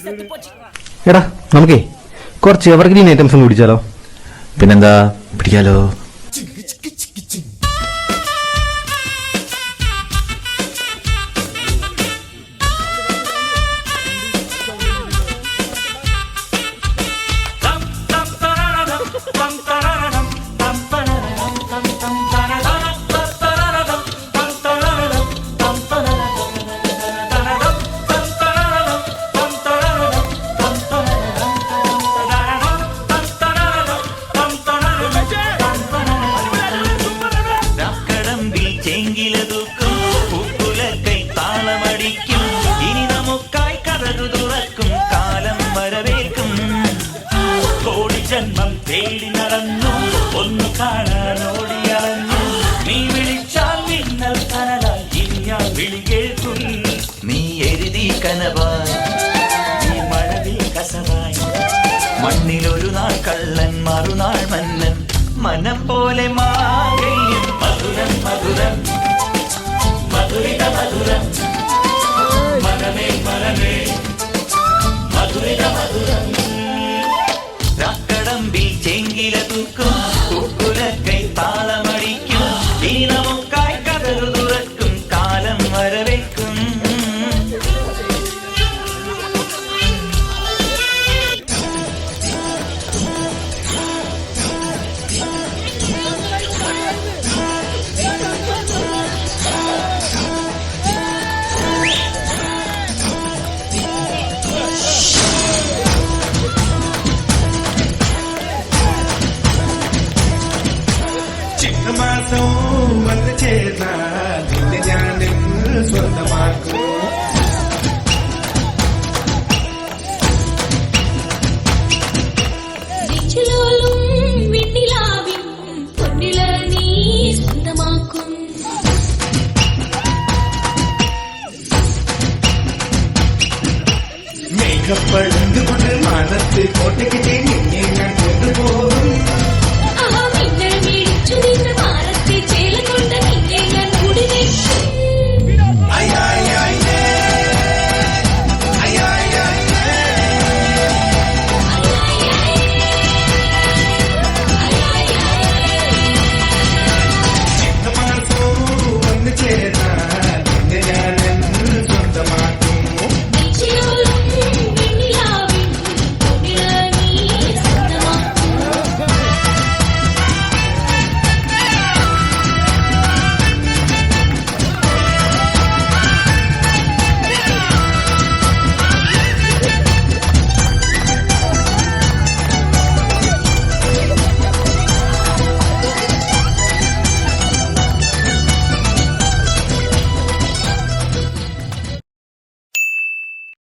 എടാ നമുക്കേ കുറച്ച് എവർഗ്രീൻ ഐറ്റംസ് പിടിച്ചാലോ? പിന്നെന്താ, പിടിക്കാലോ. ജന്മം തേടി നടന്നു ഒന്നു കാണാനോടിയളഞ്ഞു നീ വിളിച്ചാൽ മിന്നൽ കനലായി ഇനി ഞാൻ വിളി കേൾക്കും. നീ എഴുതി കനവായി നീ മഴവിൽ കസവായി മണ്ണിലൊരു നാൾ കള്ളൻ മറുനാൾ മന്നൻ മനം പോലെ മാകയും മധുരം മധുരം മധുരിത മധുരം മനമേ മനമേ മധുരിത മധുരം. ിൽ ചെങ്കില തൂക്കും ഉപ്പുലക്കൈ താളമടിക്കും ഈ നമുക്കായി കതറു തുറക്കും കാലം വരവേൽക്കും. ചിങ്ങമാസവും വന്ന് ചേർന്നാൽ നിന്നെ ഞാൻ സ്വന്തമാക്കും. മേഘപ്പഴുന്നുകൊണ്ട് മനത്ത് കോട്ടയ്ക്ക് നിന്നെ ഞാൻ കൊണ്ടുപോകും.